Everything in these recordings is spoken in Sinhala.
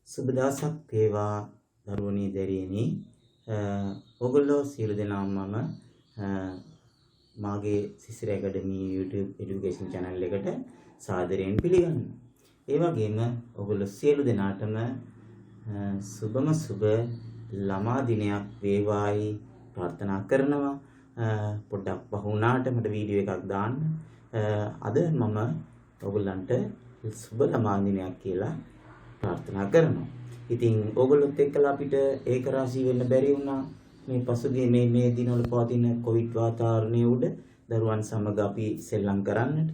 සුබ දවසක් වේවා දරුවනි දැරියනි. ඔයගොල්ලෝ සියලු දෙනාම මම මාගේ සිසිර ඇකඩමි YouTube এডুকেෂන් channel එකට සාදරයෙන් පිළිගන්නවා. ඒ වගේම ඔයගොල්ලෝ සියලු දෙනාටම සුබම සුබ ළමා දිනයක් වේවායි ප්‍රාර්ථනා කරනවා. පොඩ්ඩක් වහුණාට මට වීඩියෝ එකක් දාන්න. අද මම ඔයගොල්ලන්ට සුබ ළමා දිනයක් කියලා ප්‍රාර්ථනා කරනවා. ඉතින් ඕගොල්ලොත් එක්කලා අපිට ඒක රාශී වෙන්න බැරි වුණා. මේ පසුගිය මේ දිනවල පවතින කොවිඩ් වාතාවරණය උඩ දරුවන් සමග අපි සෙල්ලම් කරන්නට,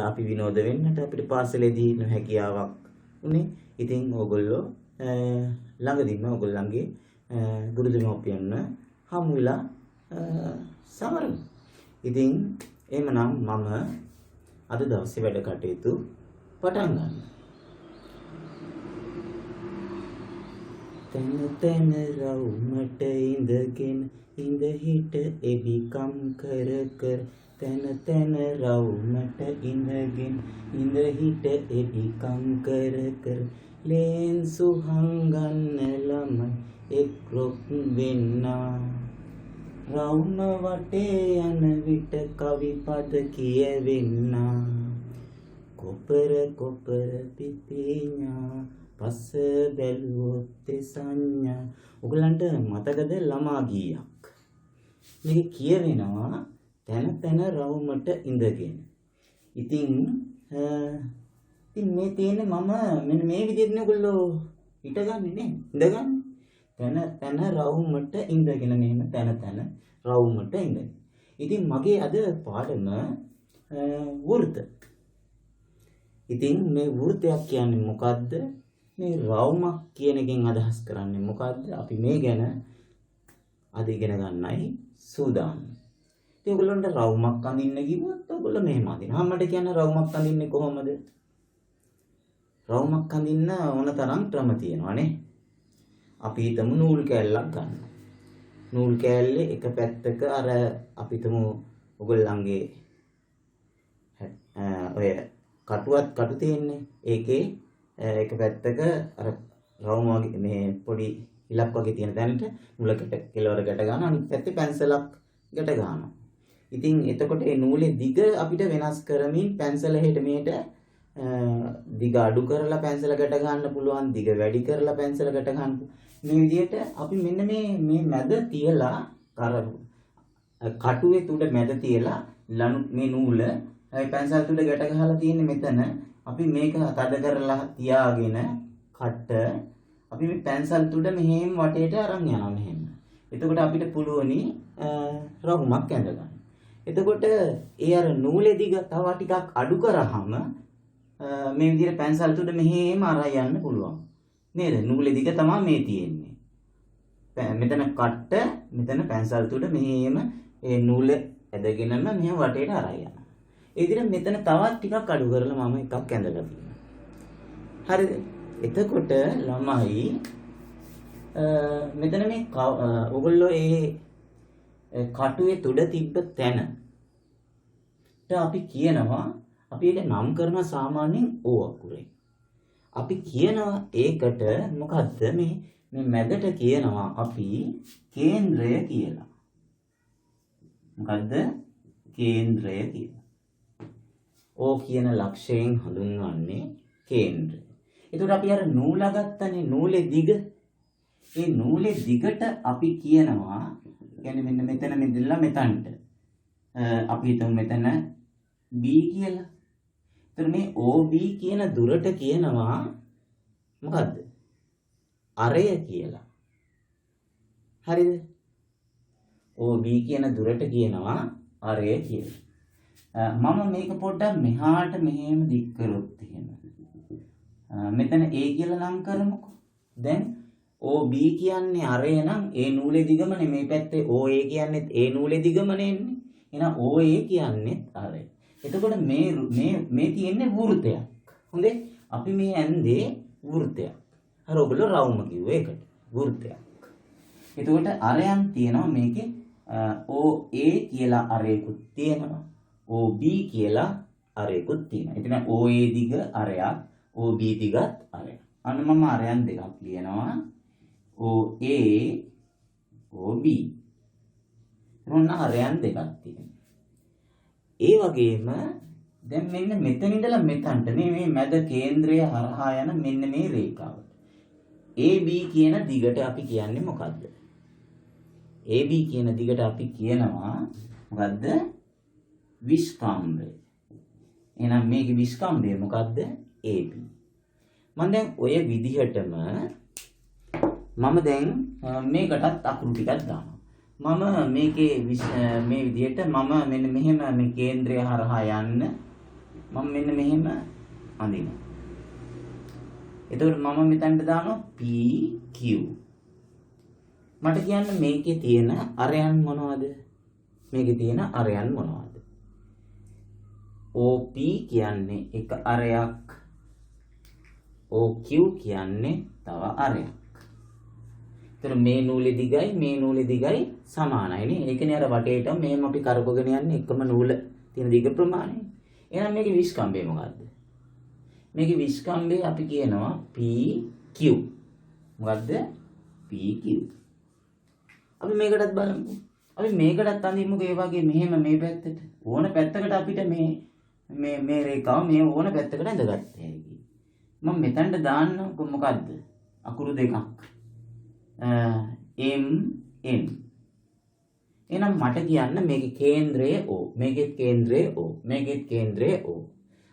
අපි විනෝද වෙන්නට අපිට පාසලේදී නොහැකියාවක් උනේ. ඉතින් ඕගොල්ලෝ ළඟදීම ඕගොල්ලන්ගේ ගුරු දෙමව්පියන් හමු වෙලා සමරමු. ඉතින් එහෙමනම් මම අද දවසේ වැඩ කටයුතු පටන් ගන්නවා. තන තන රවුමට ඉඳගෙන ඉඳ හිට එබිකම් කර කර තන තන රවුමට ඉඳගෙන ඉඳ හිට එබිකම් කර කර ලේන්සු හංගන්න ළමයි එක්රොක් වෙන්නා රවුම වටේ යන විට කවි පද කියවෙන්නා කොපර කොපර පිපිඤා පස්ස බැලුවොත් සංඥා. ඔයගලන්ට මතකද ළමා ගීයක්? මේක කියවෙනවා තන තන රවුමට ඉඳගෙන. ඉතින් මේ තියෙන්නේ මම මෙන්න මේ විදිහට නේ ඔයගොල්ලෝ හිටගන්නේ නේ. ඉඳගන්නේ. තන තන රවුමට ඉඳගෙන මෙහෙම තන තන රවුමට ඉඳගෙන. ඉතින් මගේ අද පාඩම වෘත. ඉතින් මේ වෘතයක් කියන්නේ මොකද්ද? මේ රවුමක් කියන එකෙන් අදහස් කරන්නේ මොකද්ද? අපි මේ ගැන අද ඉගෙන ගන්නයි සූදානම්. ඉතින් ඔයගොල්ලන්ට රවුමක් අඳින්න කිව්වොත් ඔයගොල්ලෝ මෙහෙම අඳිනවා. මට කියන්නේ රවුමක් අඳින්නේ කොහොමද? රවුමක් අඳින්න ඕන තරම් ක්‍රම තියෙනවානේ. අපි හිතමු නූල් කෑල්ලක් ගන්නවා. නූල් කෑල්ලේ එක පැත්තක අර අපි හිතමු ඔයගොල්ලන්ගේ ඔය කටු තියෙන්නේ. ඒකේ එක පැත්තක අර රවුම වගේ මේ පොඩි ඉලක් වගේ තියෙන තැනට නූලකට කෙලවර ගැට ගන්න, අනිත් පැත්තේ පැන්සලක් ගැට ගන්නවා. ඉතින් එතකොට මේ නූලේ දිග අපිට වෙනස් කරමින් පැන්සල හෙට මෙහෙට දිග අඩු කරලා පැන්සල ගැට ගන්න පුළුවන්, දිග වැඩි කරලා පැන්සල ගැට ගන්න. මේ විදිහට අපි මෙන්න මේ මැද තියලා අර කටුවේ තුඩ මැද තියලා මේ නූල පැන්සල් තුඩ ගැට ගහලා තියෙන්නේ මෙතන. අපි මේක තද කරලා තියාගෙන කට අපි මේ පැන්සල් තුඩ මෙහෙම වටේට අරන් යනවා මෙහෙම. එතකොට අපිට පුළුවනි රවුමක් ඇඳ ගන්න. එතකොට ඒ අර නූලේ දිග තව ටිකක් අඩු කරාම මේ විදිහට පැන්සල් තුඩ මෙහෙම අරන් යන්න පුළුවන්. නේද? නූලේ දිග තමයි මේ තියෙන්නේ. මෙතන කට මෙතන පැන්සල් තුඩ මෙහෙම ඒ නූල ඇදගෙනම මෙහෙම වටේට අරන් යනවා. ඒ විදිහට මෙතන තවත් ටිකක් අඩු කරලා මම එකක් ඇඳලා තියෙනවා. හරිද? එතකොට ළමයි මෙතන මේ ඔයගොල්ලෝ ඒ කටුවේ තුඩ තිබ්බ තැනට අපි කියනවා, අපි ඒක නම් කරන සාමාන්‍යයෙන් O අකුරෙන්. අපි කියනවා ඒකට මොකද්ද මේ මැදට කියනවා අපි කේන්ද්‍රය කියලා. මොකද්ද? කේන්ද්‍රය කියලා. O කියන ලක්ෂයෙන් හඳුන්වන්නේ කේන්ද්‍රය. එතකොට අපි අර නූල ගත්තනේ, නූලේ දිග. ඒ නූලේ දිගට අපි කියනවා, කියන්නේ මෙන්න මෙතන මෙදලා මෙතනට. අපි හිතමු මෙතන B කියලා. එතකොට මේ OB කියන දුරට කියනවා මොකද්ද? අරය කියලා. හරිද? OB කියන දුරට කියනවා අරය කියලා. මම මේක පොඩ්ඩක් මෙහාට මෙහෙම දික් කරොත් එහෙම. මෙතන A කියලා නම් කරමුකෝ. දැන් OB කියන්නේ අරය නම් ඒ නූලේ දිගමනේ, මේ පැත්තේ OA කියන්නේත් ඒ නූලේ දිගමනේ එන්නේ. එහෙනම් OA කියන්නේත් අරය. එතකොට මේ තියෙන්නේ වෘතයක්. හොඳේ? අපි මේ ඇන්දේ වෘතයක්. අර ඔයගොල්ලෝ රවුම කිව්වේ ඒකට. වෘතයක්. එතකොට අරයන් තියෙනවා මේකේ OA කියලා අරයකුත් තියෙනවා. OB කියලා අරයකුත් තියෙනවා. එතන OA දිග අරයක්, OB දිගත් අරය. අන්න මම අරයන් දෙකක් ලියනවා. OA OB. මොන අරයන් දෙකක් තියෙනවා. ඒ වගේම දැන් මෙන්න මෙතන ඉඳලා මෙතනට මේ මැද කේන්ද්‍රය හරහා යන මෙන්න මේ රේඛාවට AB කියන දිගට අපි කියන්නේ මොකද්ද? AB කියන දිගට අපි කියනවා මොකද්ද? විස්කම්භය. එහෙනම් මේකේ විස්කම්භය මොකද්ද? AB. මම දැන් ඔය විදිහටම මම දැන් මේකටත් අකුරු ටිකක් දානවා. මම මේකේ මේ විදිහට මම මෙන්න මෙහෙම මේ කේන්ද්‍රය හරහා යන්න මම මෙන්න මෙහෙම අඳිනවා. එතකොට මම මෙතනට දානවා PQ. මට කියන්න මේකේ තියෙන අරයන් මොනවද? මේකේ තියෙන අරයන් මොනවද? OP කියන්නේ එක අරයක්. OQ කියන්නේ තව අරයක්. එතන මේ නූලේ දිගයි සමානයි නේ. ඒ කියන්නේ අර වටේට මෙහෙම අපි කරකවගෙන යන්නේ එකම නූල තියෙන දිග ප්‍රමාණය. එහෙනම් මේකේ විස්කම්භය මොකද්ද? මේකේ විස්කම්භය අපි කියනවා PQ. මොකද්ද? PQ. අපි මේකටත් බලමු. අපි මේකටත් අඳිමුකෝ ඒ වගේ මෙහෙම මේ පැත්තට. ඕන පැත්තකට අපිට මේ රේඛාව මේ ඕන පැත්තකට ඇඳගත්ත හැකි. මම මෙතනට දාන්නකො මොකද්ද? අකුරු දෙකක්. M N. එහෙනම් මට කියන්න මේකේ කේන්ද්‍රය O. මේකේ කේන්ද්‍රය O. මේකේ කේන්ද්‍රය O.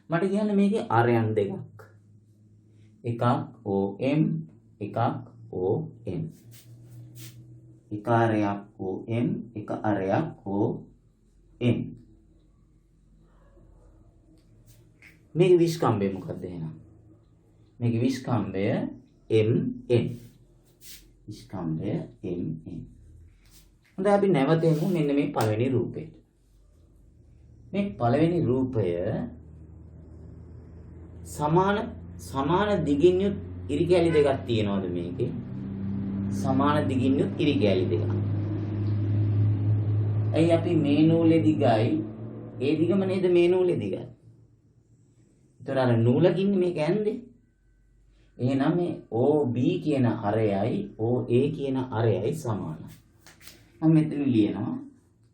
මට කියන්න මේකේ අරයන් දෙකක්. එකක් OM එකක් ON. එක අරයක් OM එක අරයක් ON. මේකේ විස්කම්භය මොකක්ද එහෙනම්? මේකේ විස්කම්භය MN. විස්කම්භය MN. හොඳයි අපි නැවතෙමු මෙන්න මේ පළවෙනි රූපයට. මේ පළවෙනි රූපය සමාන දිගින් යුත් ඉරිකැලි දෙකක් තියෙනවද මේකේ? සමාන දිගින් යුත් ඉරිකැලි දෙකක්. ඇයි අපි මේ නූලේ දිගයි ඒ දිගම නේද මේ නූලේ දිගයි? ඒතර අර නූලකින් මේක ඇන්දේ. එහෙනම් මේ OB කියන අරයයි OA කියන අරයයි සමානයි. මම මෙතන ලියනවා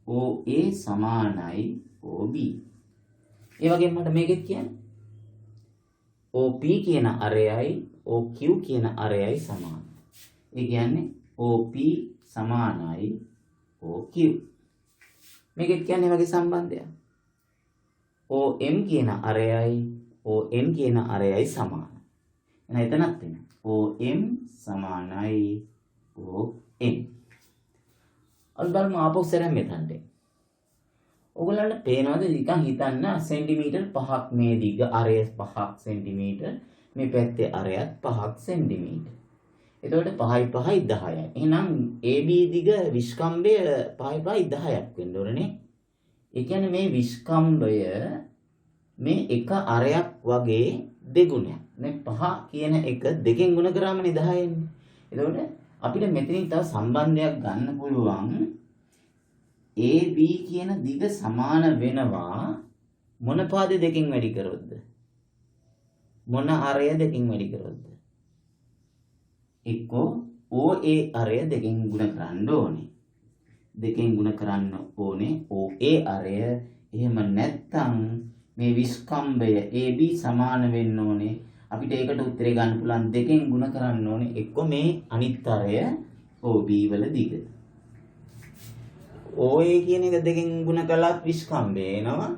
OA සමානයි OB. ඒ වගේම මට මේකෙත් කියන්න OP කියන අරයයි OQ කියන අරයයි සමානයි. ඒ කියන්නේ OP සමානයි OQ. මේකෙත් කියන්නේ වගේ සම්බන්ධයක්. OM කියන අරයයි ON කියන අරයයි සමානයි. එහෙනම් එතනත් වෙන OM සමානයි ON. අපි බලමු ආපහු සරම් මෙතනට. ඔයගොල්ලන්ට පේනවද නිකන් හිතන්න සෙන්ටිමීටර් 5ක් මේ දිග අරය 5ක් සෙන්ටිමීටර් මේ පැත්තේ අරයත් 5ක් සෙන්ටිමීටර්. එතකොට 5යි 5යි 10යි. එහෙනම් AB දිග විස්කම්භය 5යි 5යි 10ක් වෙන්න ඕනේ. ඒ කියන්නේ මේ විස්කම්භය මේ එක අරයක් වගේ දෙගුණයක්. මේ 5 කියන එක දෙකෙන් ගුණ කරාමනේ 10 එන්නේ. එතකොට අපිට මෙතනින් තව සම්බන්ධයක් ගන්න පුළුවන්. AB කියන දිග සමාන වෙනවා මොන පාද දෙකෙන් වැඩි කරොත්ද? මොන අරය දෙකෙන් වැඩි කරොත්ද? එක්කෝ OA අරය දෙකෙන් ගුණ කරන්න ඕනේ. දෙකෙන් ගුණ කරන්න ඕනේ OA අරය. එහෙම නැත්නම් මේ විස්කම්භය AB සමාන වෙන්න ඕනේ. අපිට ඒකට උත්තරේ ගන්න පුළුවන් දෙකෙන් ගුණ කරන්න ඕනේ. එක්කෝ මේ අනිත් අරය OB වල දිග. OA කියන එක දෙකෙන් ගුණ කළත් විස්කම්භය එනවා.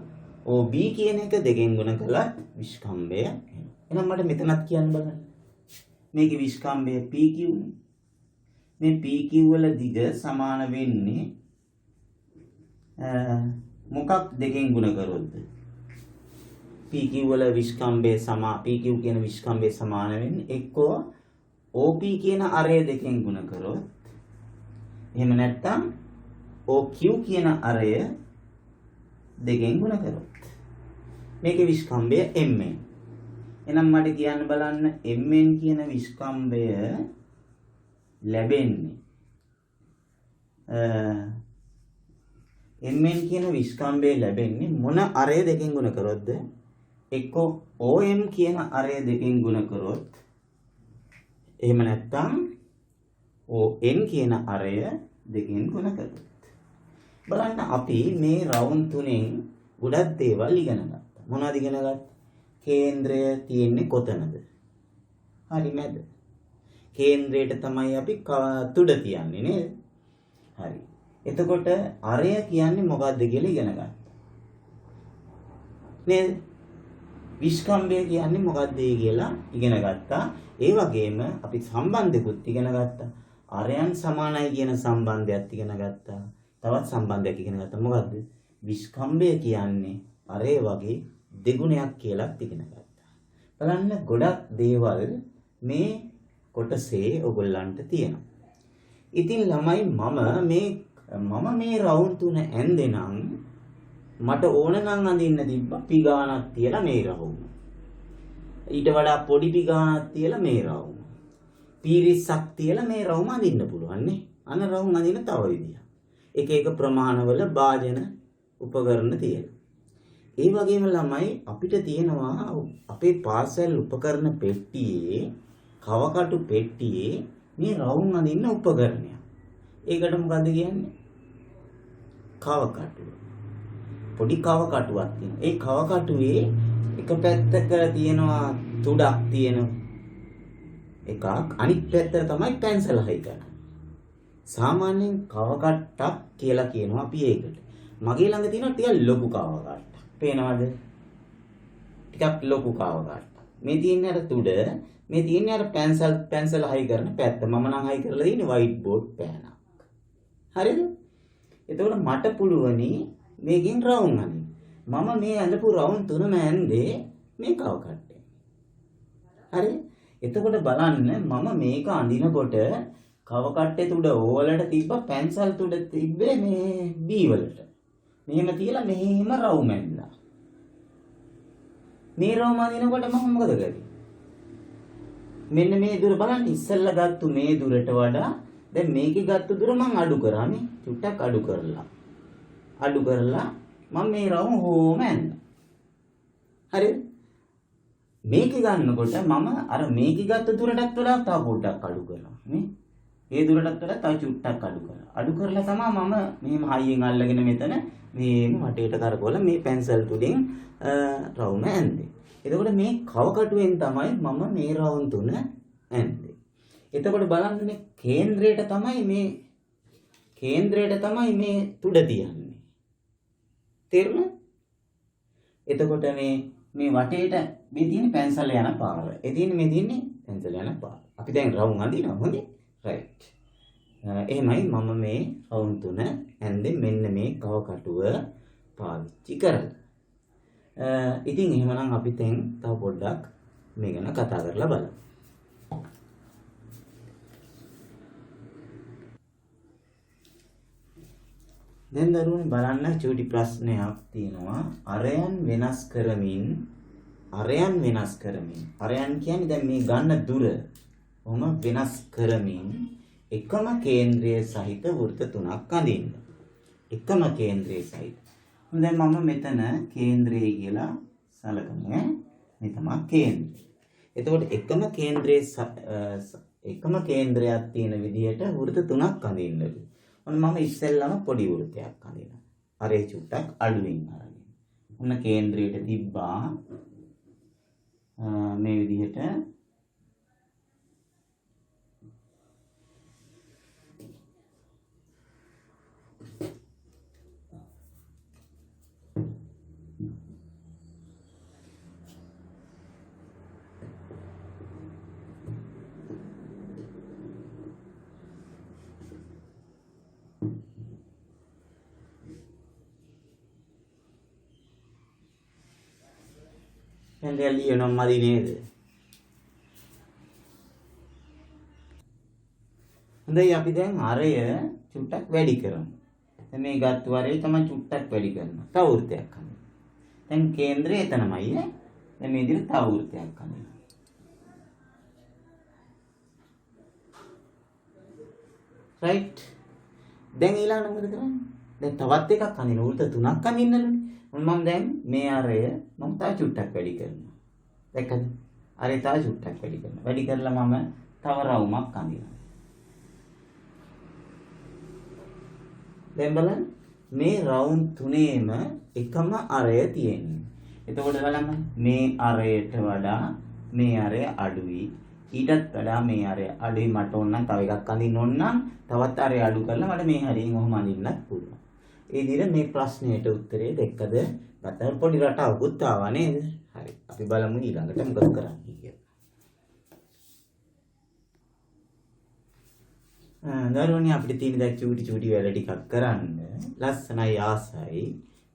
OB කියන එක දෙකෙන් ගුණ කළත් විස්කම්භය එනවා. එහෙනම් මට මෙතනත් කියන්න බලන්න. මේකේ විස්කම්භය PQ නේ. මේ PQ වල දිග සමාන වෙන්නේ මොකක් දෙකෙන් ගුණ කරොත්ද? PQ වල විස්කම්භය PQ කියන විස්කම්භය සමාන වෙන්නේ එක්කෝ OP කියන අරය දෙකෙන් ගුණ කරොත්. එහෙම නැත්නම් OQ කියන අරය දෙකෙන් ගුණ කරොත්. මේකේ විස්කම්භය MN. එහෙනම් මට කියන්න බලන්න MN කියන විස්කම්භය ලැබෙන්නේ MN කියන විස්කම්භය ලැබෙන්නේ මොන අරය දෙකෙන් ගුණ කරොත්ද? එක්ක OM කියන අරය දෙකෙන් ගුණ කරොත් එහෙම නැත්නම් ON කියන අරය දෙකෙන් ගුණ කරොත් බලන්න අපි මේ රවුම් තුනෙන් ගොඩක් දේවල් ඉගෙන ගත්තා. මොනවද ඉගෙන ගත්තේ? කේන්ද්‍රය තියෙන්නේ කොතනද? හරි මැද. කේන්ද්‍රයට තමයි අපි තුඩ තියන්නේ නේද? හරි. එතකොට අරය කියන්නේ මොකක්ද කියලා ඉගෙන ගත්තා. නේද? විස්කම්භය කියන්නේ මොකක්ද කියලා ඉගෙන ගත්තා. ඒ වගේම අපි සම්බන්ධෙකුත් ඉගෙන ගත්තා. අරයන් සමානයි කියන සම්බන්ධයත් ඉගෙන ගත්තා. තවත් සම්බන්ධයක් ඉගෙන ගත්තා. මොකද්ද? විස්කම්භය කියන්නේ අරය වගේ දෙගුණයක් කියලා ඉගෙන ගත්තා. බලන්න ගොඩක් දේවල් මේ කොටසේ ඔයගොල්ලන්ට තියෙනවා. ඉතින් ළමයි මම මේ රවුම් තුන ඇන්දෙනම් මට ඕන නම් අඳින්න තිබ්බ පිගානක් තියලා මේ රවුම. ඊට වඩා පොඩි පිගානක් තියලා මේ රවුම. පීරිස්සක් තියලා මේ රවුම අඳින්න පුළුවන් නේ. අන රවුම් අඳින්න තව විදියක්. එක එක ප්‍රමාණවල භාජන උපකරණ තියෙනවා. ඒ වගේම ළමයි අපිට තියෙනවා අපේ පාසල් උපකරණ පෙට්ටියේ කවකටු පෙට්ටියේ මේ රවුම් අඳින්න උපකරණයක්. ඒකට මොකද්ද කියන්නේ? කවකටුව. පොඩි කවකටුවක් තියෙනවා. ඒ කවකටුවේ එක පැත්තක තියෙනවා තුඩක් තියෙන එකක් අනිත් පැත්තට තමයි පැන්සල හයි කරන්නේ. සාමාන්‍යයෙන් කවකට්ටක් කියලා කියනවා අපි ඒකට. මගේ ළඟ තියෙනවා ටිකක් ලොකු කවකට්ටක්. පේනවද? ටිකක් ලොකු කවකට්ටක්. මේ තියෙන්නේ අර තුඩ, මේ තියෙන්නේ අර පැන්සල් හයි කරන පැත්ත. මම නම් හයි කරලා තියෙන්නේ වයිට් බෝඩ් පෑනක්. හරිද? එතකොට මට පුළුවනි මේකෙන් රවුම් අඳින්න. මම මේ අඳපු රවුම් තුනම ඇන්දේ මේ කවකට්ටේ. හරි? එතකොට බලන්න මම මේක අඳිනකොට කවකට්ටේ තුඩ ඕවලට තිබ්බ පැන්සල් තුඩ තිබ්බේ මේ B වලට. මෙහෙම තියලා මෙහෙම රවුම් ඇන්දා. මේ රවුම් අඳිනකොට මම මොකද කරේ? මෙන්න මේ දුර බලන්න ඉස්සෙල්ලා ගත්තු මේ දුරට වඩා දැන් මේකේ ගත්තු දුර මම අඩු කරානේ. චුට්ටක් අඩු කරලා මම මේ රවුම් හොම ඇන්දා. හරිද? මේක ගන්නකොට මම අර මේක ගත්ත දුරටත් වඩා තව පොඩ්ඩක් අඩු කරනවා නේ. ඒ දුරටත් වඩා තව චුට්ටක් අඩු කරනවා. අඩු කරලා තමයි මම මෙහෙම හයියෙන් අල්ලගෙන මෙතන මේ වටේට කරකවලා මේ පැන්සල් තුලින් රවුම ඇන්දේ. එතකොට මේ කවකටුවෙන් තමයි මම මේ රවුම් තුන ඇන්දේ. එතකොට බලන්න මේ කේන්ද්‍රයට තමයි මේ තුඩ තියන්නේ. තේරුණාද? එතකොට මේ වටේට මේ තියෙන පැන්සල් යන පාර. මේ තියෙන්නේ පැන්සල් යන පාර. අපි දැන් රවුම් අඳිනවා හොඳේ. රයිට්. එහෙමයි මම මේ රවුම් තුන ඇන්දේ මෙන්න මේ කවකටුව පාවිච්චි කරලා. ඉතින් එහෙමනම් අපි දැන් තව පොඩ්ඩක් මේ ගැන කතා කරලා බලමු. දැන් දරුවනේ බලන්න චූටි ප්‍රශ්නයක් තියෙනවා. අරයන් වෙනස් කරමින් අරයන් කියන්නේ දැන් මේ ගන්න දුර කොහොම වෙනස් කරමින් එකම කේන්ද්‍රය සහිත වෘත්ත තුනක් අඳින්න. එකම කේන්ද්‍රය සහිත. දැන් මම මෙතන කේන්ද්‍රය කියලා සලකමු. මේ තමයි කේන්ද්‍රය. එතකොට එකම කේන්ද්‍රයක් තියෙන විදිහට වෘත්ත තුනක් අඳින්නලු. ඔන්න මම ඉස්සෙල්ලාම පොඩි වෘත්තයක් අඳිනවා. අරේ චුට්ටක් අඩුවෙන් අරගෙන. ඔන්න කේන්ද්‍රයට තිබ්බා මේ විදිහට ලියනවා මදි නේද? හොඳයි අපි දැන් අරය චුට්ටක් වැඩි කරමු. දැන් මේ ගත්ත අරය තමයි චුට්ටක් වැඩි කරනවා. තව වෘත්තයක් හදන්න. දැන් කේන්ද්‍රය එතනමයි නේ. දැන් මේ විදිහට තව වෘත්තයක් හදන්න. රයිට්. දැන් ඊළඟට මොකද කරන්නේ? දැන් තවත් එකක් අඳින වෘත්ත තුනක් අඳින්නලුනේ. මම දැන් මේ අරය මම තව චුට්ටක් වැඩි කරනවා. දැක්කද? අරය තව චුට්ටක් වැඩි කරනවා. වැඩි කරලා මම තව රවුමක් අඳිනවා. දැන් බලන්න මේ රවුම් තුනේම එකම අරය තියෙන්නේ. එතකොට බලන්න මේ අරයට වඩා මේ අරය අඩුයි. ඊටත් වඩා මේ අරය අඩුයි. මට ඕන නම් තව එකක් අඳින්න ඕන නම් තවත් අරය අඩු කරලා මට මේ හරියෙන් ඔහොම අඳින්නත් පුළුවන්. ඒ විදිහට මේ ප්‍රශ්නෙට උත්තරේ දෙකද ගත්තා. පොඩි රටාවකුත් ආවා නේද? හරි. අපි බලමු ඊළඟට මොකද කරන්නේ කියලා. දරුවනේ අපිට තියෙන දැන් චූටි වැඩ ටිකක් කරන්න. ලස්සනයි ආසයි.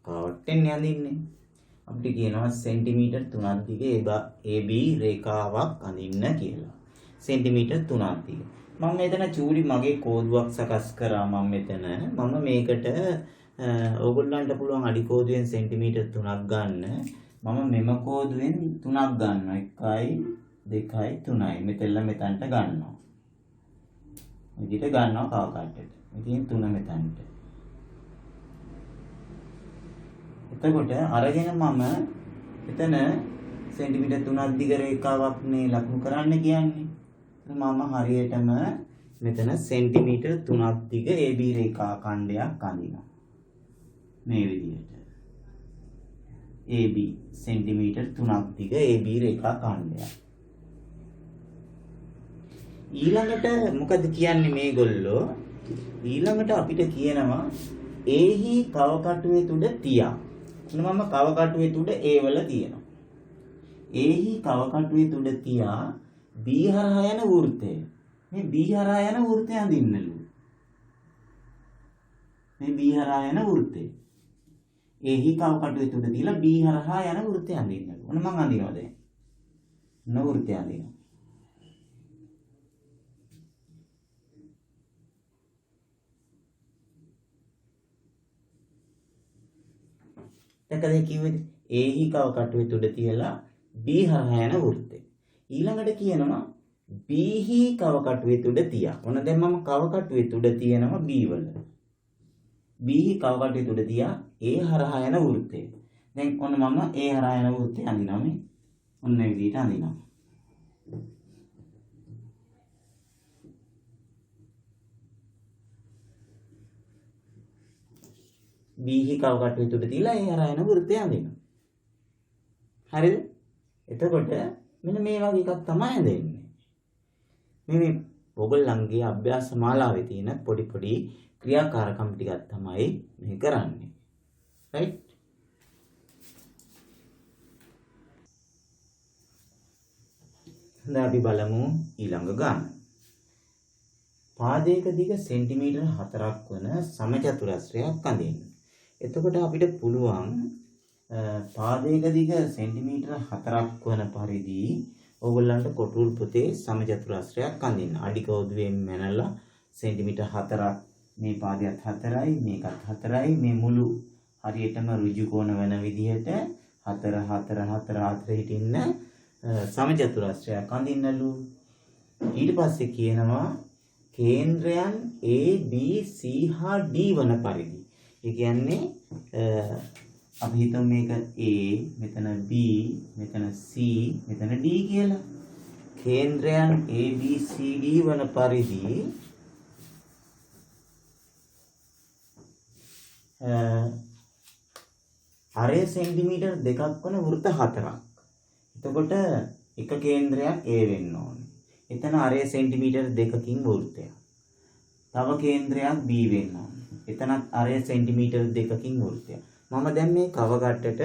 කවට්ටෙන් යඳින්නේ. අපිට කියනවා සෙන්ටිමීටර් 3ක් දිගේ AB රේඛාවක් අඳින්න කියලා. සෙන්ටිමීටර් 3ක් දිගේ. මම මෙතන චූටි මගේ කෝදුවක් සකස් කරා මම මෙතන. මම මේකට ඕගොල්ලන්ට පුළුවන් අඩි කෝදුවෙන් සෙන්ටිමීටර් 3ක් ගන්න. මම මෙම කෝදුවෙන් 3ක් ගන්නවා. 1යි 2යි 3යි. මෙතෙල්ල මෙතනට ගන්නවා. විදිහට ගන්නවා කවකට්ටට. ඉතින් 3 මෙතනට. එතකොට අරගෙන මම එතන සෙන්ටිමීටර් 3ක් දිග රේඛාවක් මේ ලකුණු කරන්න කියන්නේ. මම හරියටම මෙතන සෙන්ටිමීටර් 3ක් දිග AB රේඛා ඛණ්ඩයක් අඳිනවා. මේ විදිහට. AB සෙන්ටිමීටර් 3ක් දිග AB රේඛා ඛණ්ඩයක්. ඊළඟට මොකද කියන්නේ මේගොල්ලෝ? ඊළඟට අපිට කියනවා A හි කවකටුවේ තුඩ තියා. මම කවකටුවේ තුඩ A වල තියෙනවා. A හි කවකටුවේ තුඩ තියා B හරහා යන වෘත්තය. මේ B හරහා යන වෘත්තය අඳින්නලු. මේ B හරහා යන වෘත්තය. A හි කවකටුවේ තුඩ තියලා B හරහා යන වෘත්තය අඳින්නලු. ඔන්න මම අඳිනවා දැන්. වෘත්තය අඳිනවා. දැන් කිව්වේ A හි කවකටුවේ තුඩ තියලා B හරහා යන වෘත්තය. ඊළඟට කියනවා B හි කවකටුවේ තුඩ තියා. ඔන්න දැන් මම කවකටුවේ තුඩ තියෙනවා B වල. B හි කවකටුවේ තුඩ තියා A හරහා යන වෘත්තය. දැන් ඔන්න මම A හරහා යන වෘත්තය අඳිනවා මේ. ඔන්න මේ විදිහට අඳිනවා. B හි කවකටුවේ තුඩ තියලා A හරහා යන වෘත්තය අඳිනවා. හරිද? එතකොට මෙන්න මේ වගේ එකක් තමයි දෙන්නේ. මේ ඔයගොල්ලන්ගේ අභ්‍යාස මාලාවේ තියෙන පොඩි ක්‍රියාකාරකම් ටිකක් තමයි මේ කරන්නේ. රයිට්? දැන් අපි බලමු ඊළඟ ගාන. පාදයක දිග සෙන්ටිමීටර් 4ක් වන සමචතුරස්‍රයක් අඳින්න. එතකොට අපිට පුළුවන් පාදයක දිග සෙන්ටිමීටර් 4ක් වන පරිදි ඕගොල්ලන්ට කොටුල් පොතේ සමචතුරස්‍රයක් අඳින්න. අඩි කෝදුවෙන් මැනලා සෙන්ටිමීටර් 4ක් මේ පාදයට 4යි මේකත් 4යි මේ මුළු හරියටම ඍජු කෝණ වෙන විදිහට 4 4 4 4 හිටින්න සමචතුරස්‍රයක් අඳින්නලු. ඊට පස්සේ කියනවා කේන්ද්‍රයන් A B C හා D වන පරිදි. ඒ කියන්නේ අපි හිතමු මේක A, මෙතන B, මෙතන C, මෙතන D කියලා. කේන්ද්‍රයන් A B C D වන පරිදි අරය සෙන්ටිමීටර් 2ක් වන වෘත්ත 4ක්. එතකොට එක කේන්ද්‍රයක් A වෙන්න ඕනේ. එතන අරය සෙන්ටිමීටර් 2කින් වෘත්තයක්. තව කේන්ද්‍රයක් B වෙන්න ඕනේ. එතනත් අරය සෙන්ටිමීටර් 2කින් වෘත්තයක්. මම දැන් මේ කවකට්ටට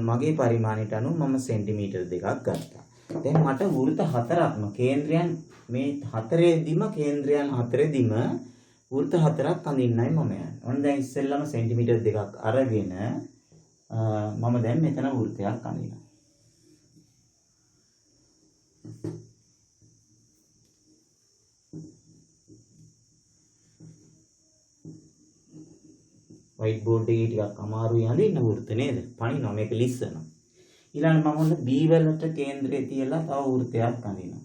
මගේ පරිමාණයට අනුව මම සෙන්ටිමීටර් 2ක් ගත්තා. දැන් මට වෘත්ත 4ක්ම කේන්ද්‍රයන් මේ 4ෙදිම කේන්ද්‍රයන් 4ෙදිම වෘත්ත 4ක් අඳින්නයි මම යන්නේ. ඔන්න දැන් ඉස්සෙල්ලම සෙන්ටිමීටර් 2ක් අරගෙන මම දැන් මෙතන වෘත්තයක් අඳිනවා. වයිට් බෝඩ් එකේ ටිකක් අමාරුයි අඳින්න වෘත්ත නේද? පණිනවා මේක ලිස්සනවා. ඊළඟට මම ඔන්න B වලට කේන්ද්‍රය තියලා තව වෘත්තයක් අඳිනවා.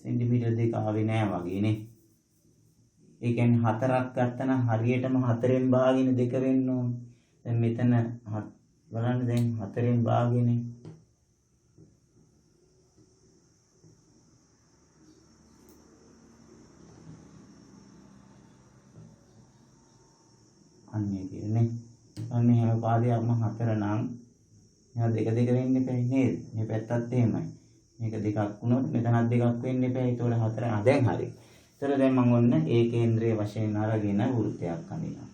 සෙන්ටිමීටර් 2 ආවේ නෑ වගේ නේ. ඒ කියන්නේ 4ක් ගත්තනම් හරියටම 4න් භාගින 2 වෙන්න ඕන. දැන් මෙතන බලන්න දැන් 4න් භාගිනේ අන්නේ කියන්නේ අන්නේ හැම පාදයක්ම 4 නම් මේවා 2 2 වෙන්න එපා නේද? මේ පැත්තත් එහෙමයි. මේක 2ක් වුණොත් මෙතනත් 2ක් වෙන්න එපා. ඒතකොට 4 දැන් හරි. ඒතර දැන් මම ඔන්න ඒ කේන්ද්‍රයේ වශයෙන් අරගෙන වෘත්තයක් අඳිනවා.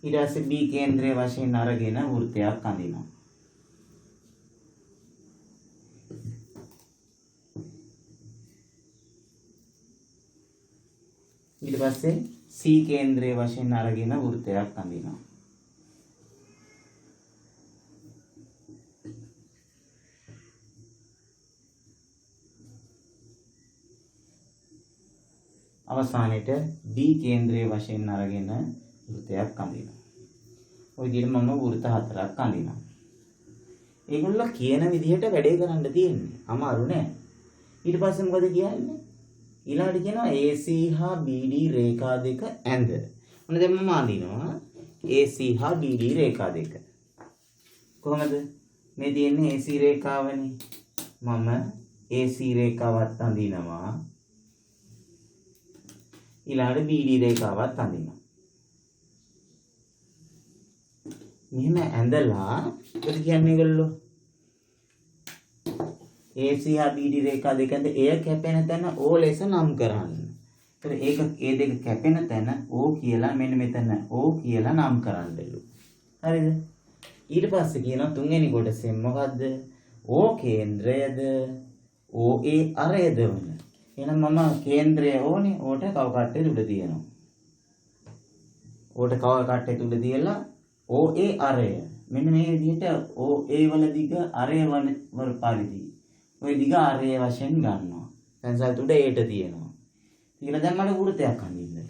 ඊට පස්සේ B කේන්ද්‍රයේ වශයෙන් අරගෙන වෘත්තයක් අඳිනවා. ඊට පස්සේ C කේන්ද්‍රයේ වශයෙන් අරගෙන වෘත්තයක් අඳිනවා. අවසානයේට D කේන්ද්‍රයේ වශයෙන් අරගෙන වෘත්තයක් අඳිනවා. ඔය විදිහට මම වෘත්ත 4ක් අඳිනවා. ඒගොල්ලෝ කියන විදිහට වැඩේ කරන්න තියෙන්නේ. අමාරු නෑ. ඊට පස්සේ මොකද කියන්නේ? ඊළඟට කියනවා AC හා BD රේඛා දෙක ඇඳ. මොන දැන් මම අඳිනවා AC හා BD රේඛා දෙක. කොහොමද? මේ තියෙන්නේ AC රේඛාවනේ. මම AC රේඛාවත් අඳිනවා. ඊළඟට BD රේඛාවත් අඳිනවා. මෙහෙම ඇඳලා මොකද කියන්නේ ඒගොල්ලෝ? AC හා BD රේඛා දෙකෙන්ද එය කැපෙන තැන O ලෙස නම් කරන්න. ඒතර ඒක ඒ දෙක කැපෙන තැන O කියලා මෙන්න මෙතන O කියලා නම් කරන්නලු. හරිද? ඊට පස්සේ කියනවා තුන්වෙනි කොටසෙන් මොකද්ද? O කේන්ද්‍රයද OA අරයද වන. එහෙනම් මම කේන්ද්‍රය ඕනේ. ඕට කව කට්ටේ උඩ තියෙනවා. ඕට කව කට්ටේ උඩ තියලා OA අරය. මෙන්න මේ විදිහට OA වල දිග අරය වල පරිදි ඔය දිග ආරය වශයෙන් ගන්නවා. පැන්සල් උඩ ඒට තියෙනවා. ඊළඟ දැන් මට වෘත්තයක් අඳින්න.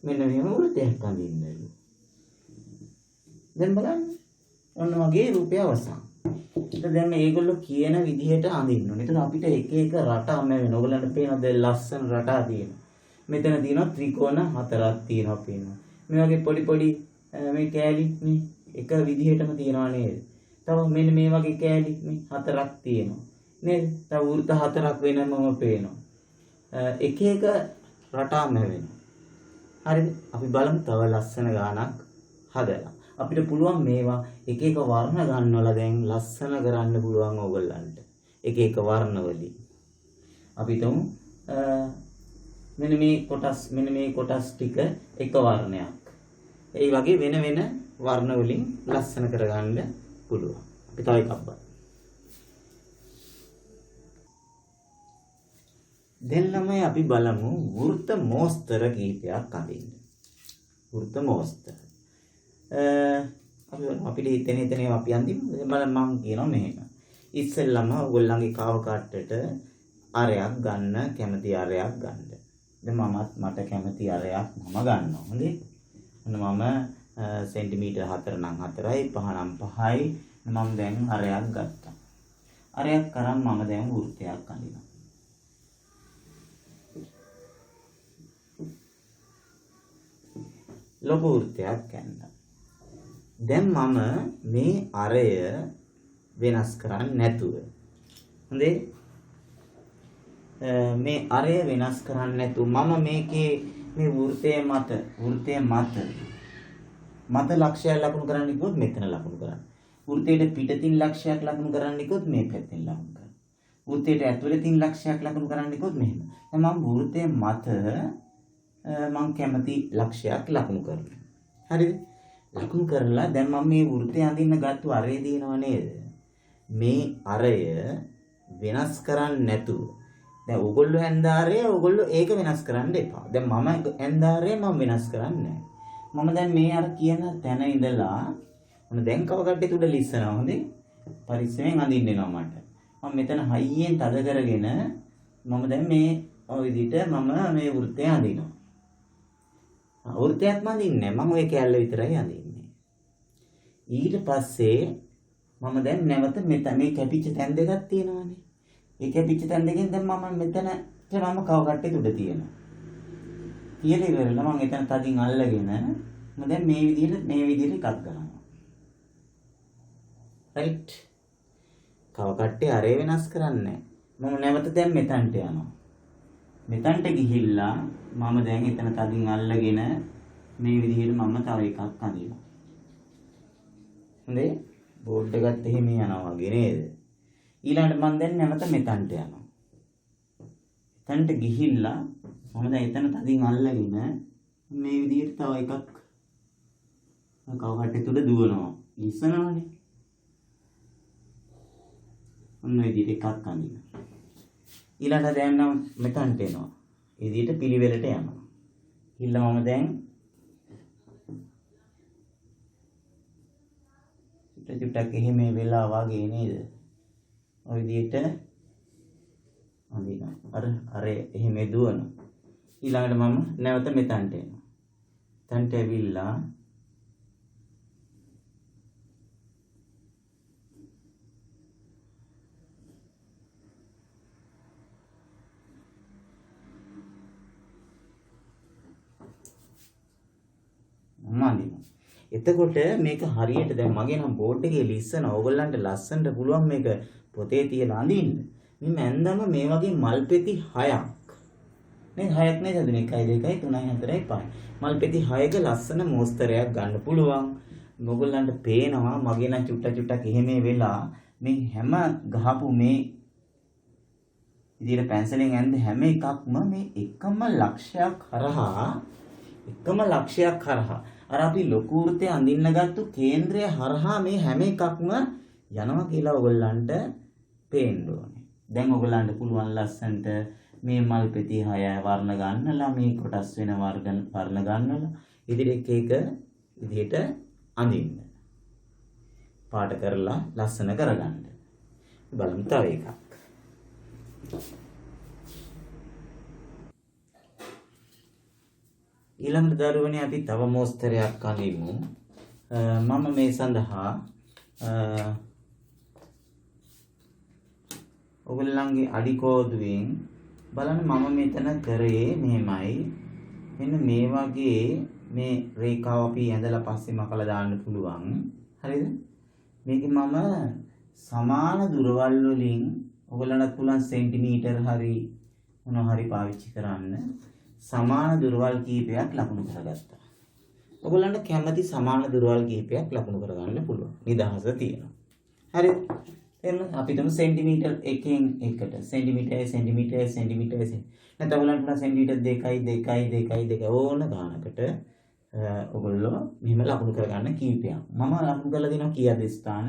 මෙන්න මෙහෙම වෘත්තයක් අඳින්න. දැන් බලන්න. ඔන්න වගේ රූපය අවසන්. ඊට දැන් මේගොල්ලෝ කියන විදිහට අඳින්න ඕනේ. එතන අපිට එක එක රටාම වෙන. ඔයගලන්ට පේනවද ලස්සන රටා තියෙනවා. මෙතන තියෙනවා ත්‍රිකෝණ 4ක් තියෙනවා පේනවා. මේ වගේ පොඩි පොඩි මේ කෑලි මේ එක විදිහටම තියනවා නේද? තව මෙන්න මේ වගේ කෑලි මේ 4ක් තියෙනවා නේද? තව වෘත්ත 4ක් වෙනමම පේනවා. එක එක රටාම වෙනවා. හරිද? අපි බලමු තව ලස්සන ගානක් හදලා. අපිට පුළුවන් මේවා එක එක වර්ණ ගන්නවලා දැන් ලස්සන කරන්න පුළුවන් ඕගොල්ලන්ට. එක එක වර්ණ වලින්. අපි තුමු මෙන්න මේ කොටස් ටික එක වර්ණයක්. ඒ වගේ වෙන වෙන වර්ණ වලින් ලස්සන කරගන්න පුළුවන්. අපි තව එකක් බලමු. දැන් ළමයි අපි බලමු වෘත්ත මෝස්තර කීපයක් අඳින්න. වෘත්ත මෝස්තර. අපිට හිතෙන අපි අඳිමු. බලන්න මම කියනවා මෙහෙම. ඉස්සෙල්ලම ඔයගොල්ලන්ගේ කාව කට්ටට අරයක් ගන්න කැමති අරයක් ගන්න. දැන් මට කැමති අරයක් මම ගන්නවා. හොඳේ. මම සෙන්ටිමීටර් 4 නම් 4යි 5 නම් 5යි මම දැන් අරයක් ගත්තා. අරයක් කරන් මම දැන් වෘත්තයක් අඳිනවා. ලොකු වෘත්තයක් ඇඳලා. දැන් මම මේ අරය වෙනස් කරන්නේ නැතුව. හොඳේ. මේ අරය වෙනස් කරන්නේ නැතුව මම මේකේ මේ වෘත්තයේ මත ලක්ෂයක් ලකුණු කරන්න කිව්වොත් මෙතන ලකුණු කරන්න. වෘත්තයේ පිටතින් ලක්ෂයක් ලකුණු කරන්න කිව්වොත් මේ පැත්තෙන් ලකුණු කරන්න. වෘත්තයේ ඇතුළතින් ලක්ෂයක් ලකුණු කරන්න කිව්වොත් මෙහෙම. දැන් මම වෘත්තයේ මත මම කැමති ලක්ෂයක් ලකුණු කරනවා. හරිද? ලකුණු කරලා දැන් මම මේ වෘත්තය අඳින්න ගත්ත අරය දිනව නේද? මේ අරය වෙනස් කරන්නේ නැතුව. දැන් ඕගොල්ලෝ ඇඳාරය ඕගොල්ලෝ ඒක වෙනස් කරන්න එපා. දැන් මම ඇඳාරය මම වෙනස් කරන්නේ නැහැ. මම දැන් මේ අර කියන තැන ඉඳලා මොන දැන් කව කට්ටේ උඩ ලිස්සනවා. හොඳේ. පරිස්සමෙන් අඳින්න එනවා මට. මම මෙතන හයියෙන් තද කරගෙන මම දැන් මේ ඔය විදිහට මම මේ වෘත්තය අඳිනවා. වෘත්තයක්ම අඳින්නේ නැහැ. මම ඔය කැල්ල විතරයි අඳින්නේ. ඊට පස්සේ මම දැන් නැවත මෙතන මේ කැපිච්ච තැන් දෙකක් තියෙනවානේ. ඒ කැපිච්ච තැන් දෙකෙන් දැන් මම මෙතනට මම කව කට්ටේ උඩ තියෙනවා. කියලා ඉවරලා මම එතන තදින් අල්ලගෙන මම දැන් මේ විදිහට එකක් ගන්නවා. රයිට්. කව කට්ටේ අරේ වෙනස් කරන්නේ මම නැවත දැන් මෙතනට යනවා. මෙතනට ගිහිල්ලා මම දැන් එතන තදින් අල්ලගෙන මේ විදිහට මම තව එකක් අඳිනවා. හොඳේ? බෝඩ් එකත් එහෙම යනවා වගේ නේද? ඊළඟට මම දැන් නැවත මෙතනට යනවා. එතනට ගිහිල්ලා මම දැන් එතන තදින් අල්ලගෙන මේ විදිහට තව එකක් කව කට්ටේ තුඩ දුවනවා. ඉස්සනවනේ. ඔන්න ඔය විදිහට එකක් අඳිනවා. ඊළඟට දැන් නම් මෙතනට එනවා. ඒ විදිහට පිළිවෙලට යනවා. ඊළඟ මම දැන් චුට්ටක් එහෙම වෙලා වගේ නේද? ඔය විදිහට අඳිනවා. අර එහෙම දුවනවා. ඊළඟට මම නැවත මෙතනට එනවා. තන්ට ඇවිල්ලා අඳිනවා. එතකොට මේක හරියට දැන් මගේ නම් බෝඩ් එකේ ලිස්සන ඕගොල්ලන්ට ලස්සනට පුළුවන් මේක පොතේ තියලා අඳින්න. මේ මැන්දම මේ වගේ මල් පෙති 6ක්. නේද 6ක් නේද? 1 2 3 4 5. මල් පෙති 6ක ලස්සන මෝස්තරයක් ගන්න පුළුවන්. ඕගොල්ලන්ට පේනවා මගේ නම් චුට්ටක් එහෙම වෙලා මේ හැම ගහපු මේ විදිහට පැන්සලෙන් ඇඳ හැම එකක්ම මේ එකම ලක්ෂයක් හරහා අර අපි ලොකු වෘත්තය අඳින්න ගත්තු කේන්ද්‍රය හරහා මේ හැම එකක්ම යනවා කියලා ඔයගොල්ලන්ට පේන්න ඕනේ. දැන් ඔයගොල්ලන්ට පුළුවන් ලස්සන්ට මේ මල් පෙති 6 වර්ණ ගන්නලා මේ කොටස් වෙන වර්ණ ගන්නලා ඉදිරියට එක විදිහට අඳින්න. පාට කරලා ලස්සන කරගන්න. බලමු තව එකක්. ඊළඟ දරුවනේ අපි තව මෝස්තරයක් අඳිමු. මම මේ සඳහා ඔයගොල්ලන්ගේ අඩි කෝදුවෙන් බලන්න මම මෙතන කරේ මෙහෙමයි. මෙන්න මේ වගේ මේ රේඛාව අපි ඇඳලා පස්සේ මකලා දාන්න පුළුවන්. හරිද? මේක මම සමාන දුරවල් වලින් ඔයගොල්ලන්ට පුළුවන් සෙන්ටිමීටර් හරි මොනවා හරි පාවිච්චි කරන්න. සමාන දුරවල් කීපයක් ලකුණු කරගත්තා. ඔයගොල්ලන්ට කැමති සමාන දුරවල් කීපයක් ලකුණු කරගන්න පුළුවන්. නිදහස තියෙනවා. හරිද? එන්න අපි තුමු සෙන්ටිමීටර් එකෙන් එකට සෙන්ටිමීටර් නැත්නම් ඔයගොල්ලන්ට සෙන්ටිමීටර් 2 ඕන ගානකට ඔයගොල්ලෝ මෙහෙම ලකුණු කරගන්න කීපයක්. මම ලකුණු කරලා දෙනවා කීයද ස්ථාන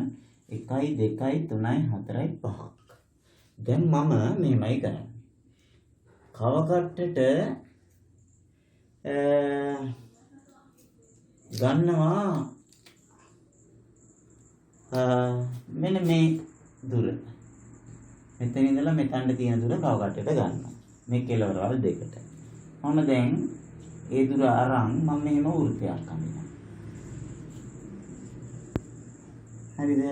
1 2 3 4 5ක්. දැන් මම මෙහෙමයි කරන්නේ. කව කට්ටට ගන්නවා මෙන්න මේ දුර. මෙතන ඉඳලා මෙතනට තියෙන දුර කව කට්ටට ගන්නවා. මේ කෙළවරවල් දෙකට. මම දැන් ඒ දුර අරන් මම මෙහෙම වෘත්තයක් අඳිනවා. හරිද?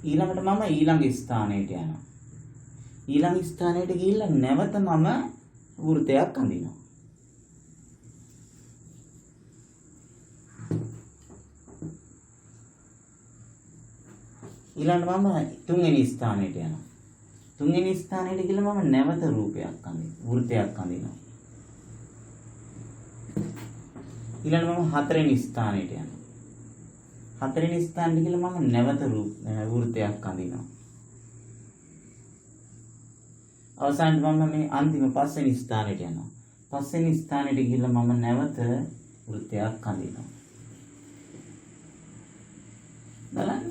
ඊළඟට මම ඊළඟ ස්ථානයට යනවා. ඊළඟ ස්ථානයට ගිහිල්ලා නැවත මම වෘත්තයක් අඳිනවා. ඊළඟට මම තුන්වෙනි ස්ථානයට යනවා. තුන්වෙනි ස්ථානයට ගිහලා මම නැවත වෘත්තයක් අඳිනවා. ඊළඟට මම හතරවෙනි ස්ථානයට යනවා. හතරවෙනි ස්ථානයට ගිහලා මම නැවත වෘත්තයක් අඳිනවා. අවසානයේ මම මේ අන්තිම පස්වෙනි ස්ථානයට යනවා. පස්වෙනි ස්ථානයට ගිහිල්ලා මම නැවත වෘත්තයක් අඳිනවා. බලන්න.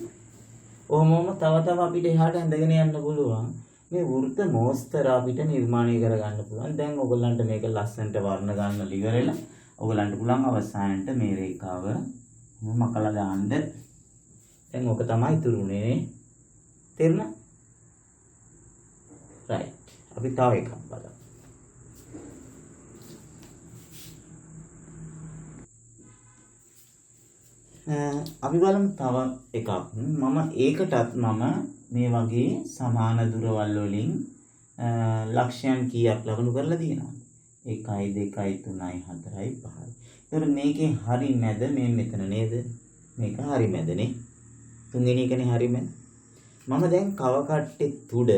ඔහොමම තව අපිට එහාට ඇඳගෙන යන්න පුළුවන්. මේ වෘත්ත මෝස්තර අපිට නිර්මාණය කරගන්න පුළුවන්. දැන් ඔයගොල්ලන්ට මේක ලස්සනට වර්ණ ගන්න ඉවරලා ඔයගොල්ලන්ට පුළුවන් අවසානයේ මේ රේඛාව මකලා දාන්න. දැන් ඕක තමයි ඉතුරු උනේ. තේරුණා? right. අපි තව එකක් බලමු. අපි බලමු තව එකක්. මම ඒකටත් මම මේ වගේ සමාන දුරවල් වලින් ලක්ෂයන් කීයක් ලකුණු කරලා තියෙනවා? 1 2 3 4 5. ඒතර මේකේ හරි මැද මේ මෙතන නේද? මේක හරි මැදනේ. තුන්වෙනි එකනේ හරි මැද. මම දැන් කව කට්ටේ තුඩ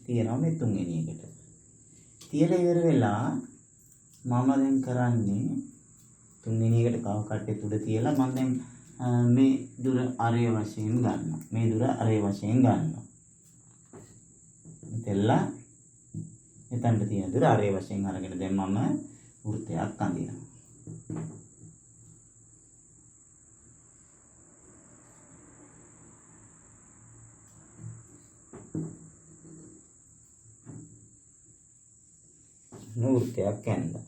තියනවා මේ තුන්වෙනි එකට. තියලා ඉවර වෙලා මම දැන් කරන්නේ තුන්වෙනි එකට කව කට්ටේ තුඩ තියලා මම දැන් මේ දුර අරය වශයෙන් ගන්නවා. මේ දුර අරය වශයෙන් ගන්නවා. මෙතෙල්ලා එතනට තියෙන දුර අරය වශයෙන් අරගෙන දැන් මම වෘත්තයක් අඳිනවා. වෘත්තයක් ඇඳලා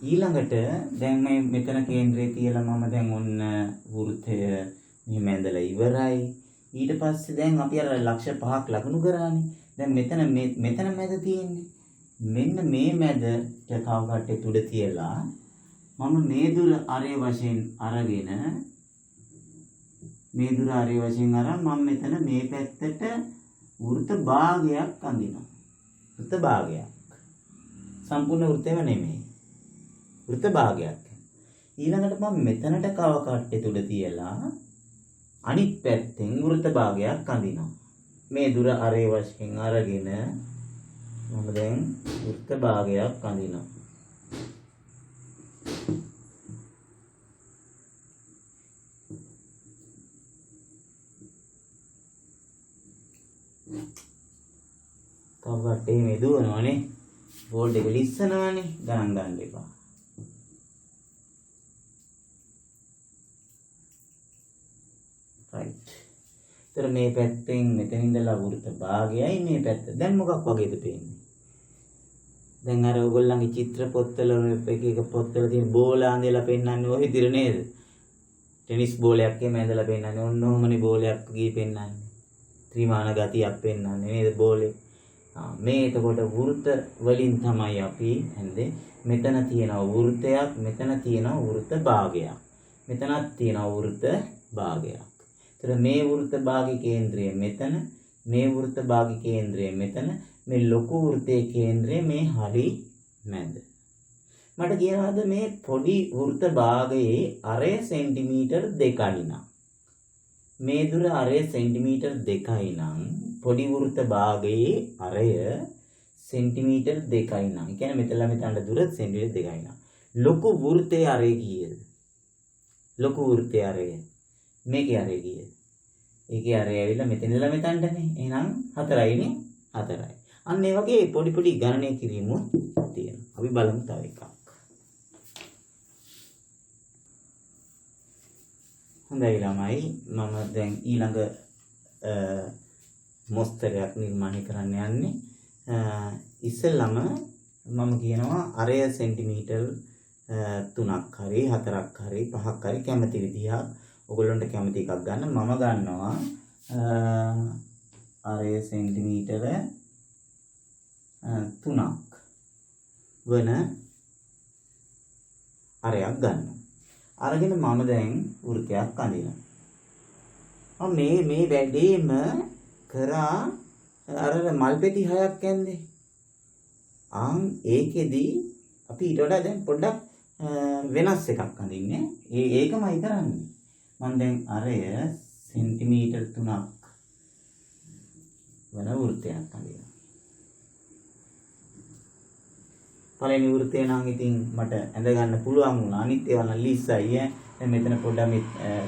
ඊළඟට දැන් මේ මෙතන කේන්ද්‍රයේ තියලා මම දැන් ඔන්න වෘත්තය මෙහෙම ඇඳලා ඉවරයි. ඊට පස්සේ දැන් අපි අර ලක්ෂ 5ක් ලකුණු කරානේ. දැන් මෙතන මැද තියෙන්නේ. මෙන්න මේ මැදට කව කට්ටේ තුඩ තියලා මම මේ දුර අරේ වශයෙන් අරගෙන මේ දුර අරේ වශයෙන් අරන් මම මෙතන මේ පැත්තට වෘත්ත භාගයක් අඳිනවා. වෘත්ත භාගයක්. සම්පූර්ණ වෘත්තයම නෙමෙයි. වෘත්ත භාගයක්. ඊළඟට මම මෙතනට කව කට්ටේ තුඩ තියලා අනිත් පැත්තෙන් වෘත්ත භාගයක් අඳිනවා. මේ දුර අරේ වශයෙන් අරගෙන මම දැන් වෘත්ත භාගයක් අඳිනවා. කව කට්ටේ මේ දුවනවානේ. බෝල්ඩ් එක ලිස්සනවානේ. ගණන් ගන්න එපා. right. ඒතර මේ පැත්තෙන් මෙතන ඉඳලා වෘත්ත භාගයයි මේ පැත්ත. දැන් මොකක් වගේද පේන්නේ? දැන් අර ඔයගොල්ලන්ගේ චිත්‍ර පොත්වල එක පොත්වල තියෙන බෝල අඳලා පෙන්නන්නේ ඔය විදිහට නේද? ටෙනිස් බෝලයක් එහෙම ඇඳලා පෙන්නන්නේ. ඔන්න ඔහමනේ බෝලයක් ගියේ පෙන්නන්නේ. ත්‍රිමාන ගතියක් පෙන්නන්නේ නේද බෝලේ? මේ එතකොට වෘත්ත වලින් තමයි අපි ඇඳේ. මෙතන තියෙනවා වෘත්තයක්, මෙතන තියෙනවා වෘත්ත භාගයක්. මෙතනත් තියෙනවා වෘත්ත භාගයක්. ඒතර මේ වෘත්ත භාගී කේන්ද්‍රය මෙතන, මේ වෘත්ත භාගී කේන්ද්‍රය මෙතන, මේ ලොකු වෘත්තයේ කේන්ද්‍රය මේ හරි මැද. මට කියනවාද මේ පොඩි වෘත්ත භාගයේ අරය සෙන්ටිමීටර් 2යි නම් මේ දුර අරය සෙන්ටිමීටර් 2යි නම් පොඩි වෘත්ත භාගයේ අරය සෙන්ටිමීටර් 2යි නම් ඒ කියන්නේ මෙතනලා මෙතනට දුර සෙන්ටිමීටර් 2යි නම් ලොකු වෘත්තයේ අරය කීයද? ලොකු වෘත්තයේ අරය මේකේ අරය කීයද? ඒකේ අරය ඇවිල්ලා මෙතන ඉඳලා මෙතනටනේ. එහෙනම් 4යිනේ 4යි. අන්න ඒ වගේ පොඩි පොඩි ගණනය කිරීමුත් තියෙනවා. අපි බලමු තව එකක්. හොඳයි ළමයි, මම දැන් ඊළඟ මොස්තරයක් නිර්මාණය කරන්න යන්නේ. ඉස්සෙල්ලම මම කියනවා අරය සෙන්ටිමීටර් 3ක් හරි 4ක් හරි 5ක් හරි කැමති විදිහක් ඔයගොල්ලන්ට කැමති එකක් ගන්න. මම ගන්නවා අරය සෙන්ටිමීටර 3ක් වන අරයක් ගන්නවා. අරගෙන මම දැන් වෘත්තයක් අඳිනවා. මේ වැඩේම කරා අර මල් පෙටි 6ක් ඇන්දේ. ඒකෙදි අපි ඊට වඩා දැන් පොඩ්ඩක් වෙනස් එකක් අඳින්නේ. ඒකමයි කරන්නේ. මම දැන් අරය සෙන්ටිමීටර් 3ක් වන වෘත්තයක් අඳිනවා. පළවෙනි වෘත්තේ නම් ඉතින් මට ඇඳ ගන්න පුළුවන් වුණා. අනිත් ඒවා නම් ලිස්සයි ඈ. දැන් මෙතන පොඩ්ඩක් මේ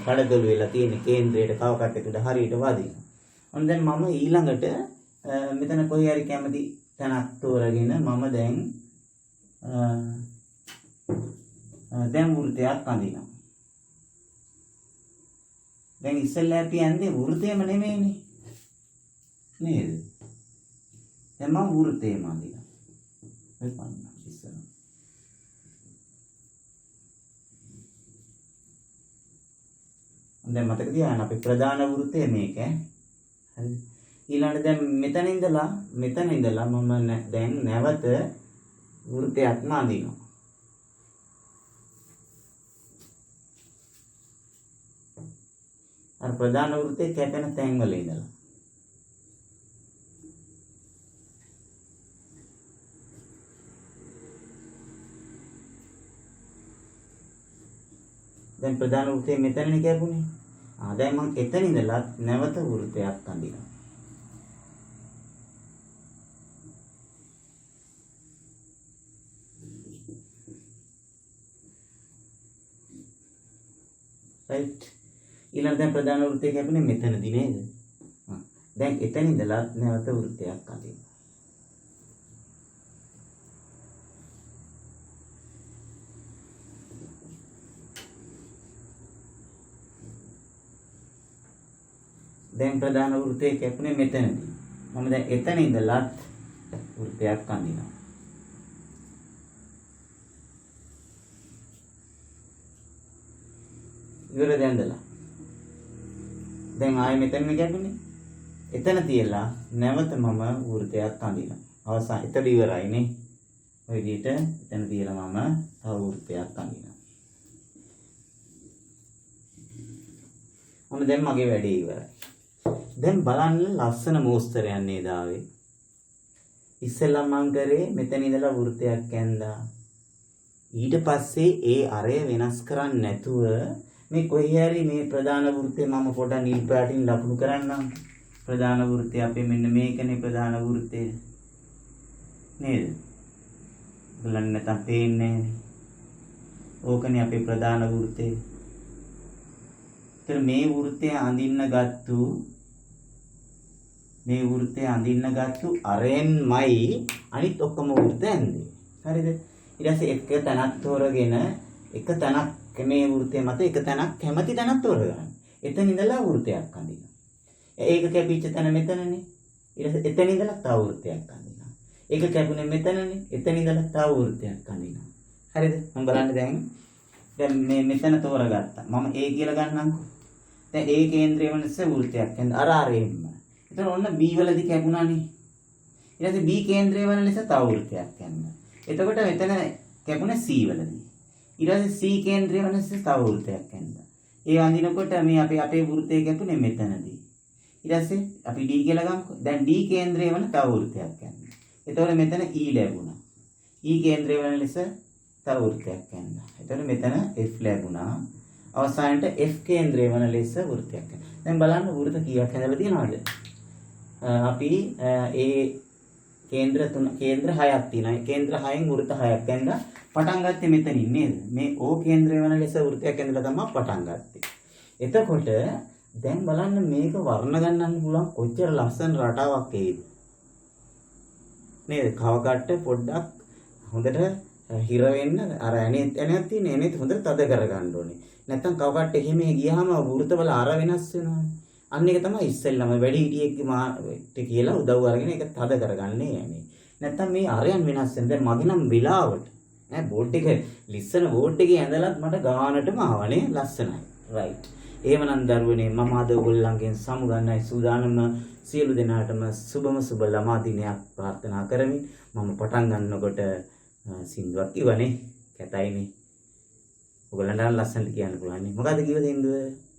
කඩදොළු වෙලා තියෙන කේන්ද්‍රයට කව කට්ටේ උඩ හරියට වදිනවා. ඔන්න දැන් මම ඊළඟට මෙතන කොහේ හරි කැමති තැනක් තෝරගෙන මම දැන් වෘත්තයක් අඳිනවා. දැන් ඉස්සෙල්ලා අපි ඇඳේ වෘත්තයම නෙමෙයිනේ. නේද? දැන් මම වෘත්තයම අඳිනවා. ඔය පන්න ඉස්සෙල්ලා. දැන් මතක තියාගන්න අපි ප්‍රධාන වෘත්තය මේක ඈ. හරිද? ඊළඟට දැන් මෙතන ඉඳලා මම දැන් නැවත වෘත්තයක්ම අඳිනවා. අර ප්‍රධාන වෘත්තයේ කැපෙන තැන් වල ඉඳලා. දැන් ප්‍රධාන වෘත්තයේ මෙතනනේ කැපුණේ. දැන් මම එතන ඉඳලා නැවත වෘත්තයක් අඳිනවා. right. ඊළඟ දැන් ප්‍රධාන වෘත්තය කැපුණේ මෙතනදී නේද? දැන් එතන ඉඳලා නැවත වෘත්තයක් අඳිනවා. දැන් ප්‍රධාන වෘත්තය කැපුණේ මෙතනදී. මම දැන් එතන ඉඳලා වෘත්තයක් අඳිනවා. ඉවර දැන්දලා. දැන් ආයෙ මෙතන කැපුණේ. එතන තියලා නැවත මම වෘත්තයක් අඳිනවා. අවසන් එතන ඉවරයිනේ. ඔය විදිහට එතන තියලා මම තව වෘත්තයක් අඳිනවා. ඔන්න දැන් මගේ වැඩේ ඉවරයි. දැන් බලන්න ලස්සන මෝස්තරයක් නේද ආවේ. ඉස්සෙල්ලා මං කරේ මෙතන ඉඳලා වෘත්තයක් ඇඳා. ඊට පස්සේ ඒ අරය වෙනස් කරන්නේ නැතුව මේ කොහේ හරි මේ ප්‍රධාන වෘත්තේ මම පොඩ්ඩක් නිල් පාටින් ලකුණු කරන්නම්. ප්‍රධාන වෘත්තය අපේ මෙන්න මේකනේ ප්‍රධාන වෘත්තය. නේද? බලන්න නැත්නම් පේන්නේ නැහැ. ඕකනේ අපේ ප්‍රධාන වෘත්තය. ඒතර මේ වෘත්තය අඳින්න ගත්තු අරෙන්මයි අනිත් ඔක්කොම වෘත්ත ඇඳේ. හරිද? ඊට පස්සේ එක තැනක් තෝරගෙන එක තැනක් මේ වෘත්තය මත එක තැනක් කැමති තැනක් තෝරගන්න. එතන ඉඳලා වෘත්තයක් අඳිනවා. ඒක කැපිච්ච තැන මෙතනනේ. ඊට පස්සේ එතන ඉඳලා තව වෘත්තයක් අඳිනවා. ඒක කැපුණේ මෙතනනේ. එතන ඉඳලා තව වෘත්තයක් අඳිනවා. හරිද? මම බලන්න දැන් මේ මෙතන තෝරගත්තා. මම A කියලා ගන්නම්කෝ. දැන් A කේන්ද්‍රය වෙනස වෘත්තයක් ඇඳ අරෙන්න. එතන ඔන්න B වලදී කැපුණානේ. ඊට පස්සේ B කේන්ද්‍රය වෙන ලෙස තව වෘත්තයක් ඇඳ. එතකොට මෙතන කැපුණේ C වලදී. ඊට පස්සේ C කේන්ද්‍රය වෙන ලෙස තව වෘත්තයක් ඇඳ. ඒ අඳිනකොට මේ අපේ වෘත්තය කැපුණේ මෙතනදී. ඊට පස්සේ අපි D කියලා ගමුකෝ. දැන් D කේන්ද්‍රය වෙන තව වෘත්තයක් ඇඳ. එතකොට මෙතන E ලැබුණා. E කේන්ද්‍රය වෙන ලෙස තව වෘත්තයක් ඇඳ. එතකොට මෙතන F ලැබුණා. අවසානයේ F කේන්ද්‍රය වෙන ලෙස වෘත්තයක් ඇඳ. දැන් බලන්න වෘත්ත කීයක් ඇඳලා තියෙනවද? අපි ඒ කේන්ද්‍ර 6ක් තියෙනවා. කේන්ද්‍ර 6න් වෘත්ත 6ක් ඇඳලා පටන් ගත්තේ මෙතනින් නේද? මේ O කේන්ද්‍රය වෙන ලෙස වෘත්තයක් ඇඳලා තමයි පටන් ගත්තේ. එතකොට දැන් බලන්න මේක වර්ණ ගන්නන්න පුළුවන් කොච්චර ලස්සන රටාවක් ඒද? නේද? කව කට්ට පොඩ්ඩක් හොඳට හිර වෙන්න අර ඇණයක් තියෙන එනෙත් හොඳට තද කරගන්න ඕනේ. නැත්තම් කව කට්ට එහෙම ගියාම වෘත්තවල අර වෙනස් වෙනවා. අන්න ඒක තමයි ඉස්සෙල්ලම වැඩි හිටියෙක්ගේ මාට කියලා උදව් අරගෙන ඒක තද කරගන්නේ යන්නේ. නැත්තම් මේ අරයන් වෙනස් වෙන. දැන් මගේ නම් වෙලාවට ඈ බෝඩ් එක ලිස්සන බෝඩ් එකේ ඇඳලත් මට ගානටම ආවනේ ලස්සනයි. රයිට්. එහෙමනම් දරුවනේ මම අද ඔයගොල්ලන්ගෙන් සමුගන්නයි සූදානම සියලු දෙනාටම සුබම සුබ ළමා දිනයක් ප්‍රාර්ථනා කරමි. මම පටන් ගන්නකොට සින්දුවක් කිව්වනේ කැතයිනේ. ඔයගොල්ලන්ට ලස්සනට කියන්න පුළුවන් නේ. මොකද්ද කිව්ව සින්දුව?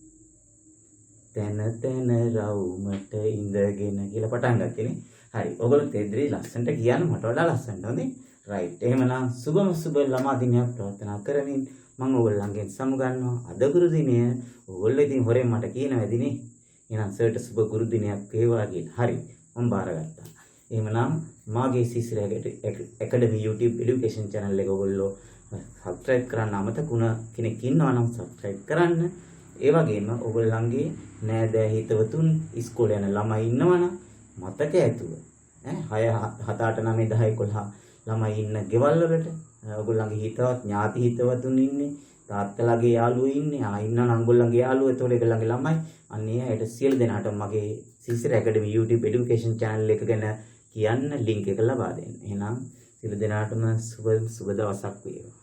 තන තන රවුමට ඉඳගෙන කියලා පටන් ගත්තනේ. හරි. ඔයගොල්ලෝ තෙද්රි ලස්සනට කියන්න මට වඩා ලස්සනට හොඳේ. රයිට්. එහෙමනම් සුබම සුබ ළමා දිනයක් ප්‍රාර්ථනා කරමින් මම ඔයගොල්ලන්ගෙන් සමුගන්නවා. අද ගුරු දිනය ඔයගොල්ලෝ ඉතින් හොරෙන් මට කියන වැඩිනේ. එහෙනම් සර්ට සුබ ගුරු දිනයක් වේවා කියලා. හරි. මම බාරගත්තා. එහෙමනම් මාගේ සිසිර ඇකඩමි YouTube education channel එක ඔයගොල්ලෝ subscribe කරන්න අමතකුණ කෙනෙක් ඉන්නවා නම් subscribe කරන්න. ඒ වගේම ඔයගොල්ලන්ගේ නෑදෑ හිතවතුන් ඉස්කෝලේ යන ළමයි ඉන්නවනම් මතක ඇතුව 6 7 8 9 10 11 ළමයි ඉන්න ගෙවල් වලට ඔයගොල්ලන්ගේ හිතවත් ඥාති හිතවතුන් ඉන්නේ තාත්තලාගේ යාළුවෝ ඉන්නේ ඉන්නවනම් ඔයගොල්ලන්ගේ යාළුවෝ ඒතකොට ඒගොල්ලන්ගේ ළමයි අන්න ඒයට සියලු දෙනාට මගේ සිසිර ඇකඩමි YouTube education channel එක ගැන කියන්න link එක ලබා දෙන්න. එහෙනම් සියලු දෙනාටම සුබ දවසක් වේවා.